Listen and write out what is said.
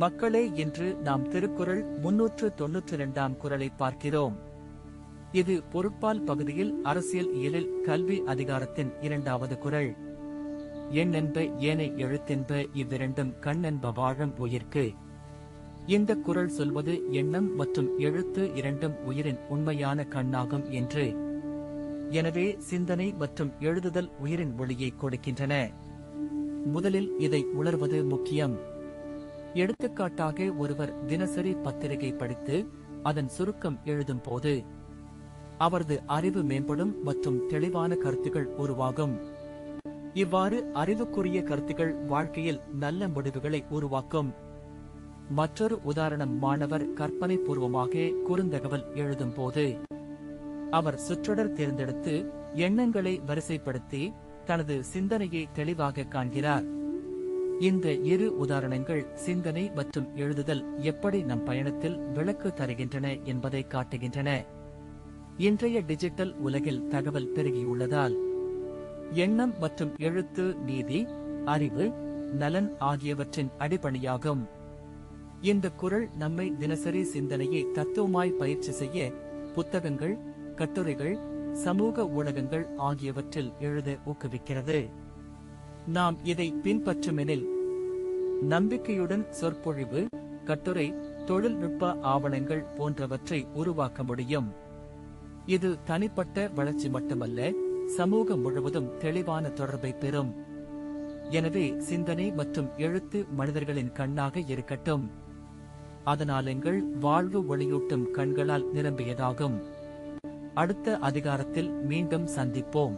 மக்களே, இன்று நாம் திருக்குறள் 392 குறளை பார்க்கிறோம். இது பொருட்பால் பகுதியில் அரசியல் இயலில் கல்வி அதிகாரத்தின் 2வது குறள். எண்ணென்ப ஏனை எழுத்தென்ப இவ்விரண்டும் கண்ணென்ப வாழும் உயிர்க்கு. இந்த குறள் சொல்வது எண்ணம் மற்றும் எழுத்து இரண்டும் உயிரின் உண்மையான கண்ணாகும் என்று. எனவே சிந்தனை மற்றும் எழுதுதல் உயிரின் ஒளியை கொடுக்கின்றன. முதலில் இதை உணர்வது முக்கியம். எடுத்துக்காட்டாக, ஒருவர் தினசரி பத்திரிகை படித்து அதன் சுருக்கம் எழுதும் போது அவரது அறிவு மேம்படும் மற்றும் தெளிவான கருத்துக்கள் உருவாகும். இவ்வாறு அறிவுக்குரிய கருத்துக்கள் வாழ்க்கையில் நல்ல முடிவுகளை உருவாக்கும். மற்றொரு உதாரணம், மாணவர் கற்பனை பூர்வமாக குறுந்தகவல் எழுதும் போது அவர் சுற்றொடர் தேர்ந்தெடுத்து எண்ணங்களை வரிசைப்படுத்தி தனது சிந்தனையை தெளிவாக காண்கிறார். இந்த இரு உதாரணங்கள் சிந்தனை மற்றும் எழுதுதல் எப்படி நம் பயணத்தில் விளக்கு தருகின்றன என்பதை காட்டுகின்றன. இன்றைய டிஜிட்டல் உலகில் தகவல் பெருகியுள்ளதால் எண்ணம் மற்றும் எழுத்து நீதி, அறிவு, நலன் ஆகியவற்றின் அடிப்படையாகும். இந்த குறள் நம்மை தினசரி சிந்தனையை தத்துவமாய் பயிற்சி செய்ய புத்தகங்கள், கட்டுரைகள், சமூக ஊடகங்கள் ஆகியவற்றில் எழுத ஊக்குவிக்கிறது. நாம் இதை பின்பற்றுமெனில் நம்பிக்கையுடன் சொற்பொழிவு, கட்டுரை, தொழில்நுட்ப ஆவணங்கள் போன்றவற்றை உருவாக்க முடியும். இது தனிப்பட்ட வளர்ச்சி மட்டுமல்ல, சமூகம் முழுவதும் தெளிவான தொடர்பை பெறும். எனவே சிந்தனை மற்றும் எழுத்து மனிதர்களின் கண்ணாக இருக்கட்டும். அதனால் எங்கள் வாழ்வு ஒளியூட்டும் கண்களால் நிரம்பியதாகும். அடுத்த அதிகாரத்தில் மீண்டும் சந்திப்போம்.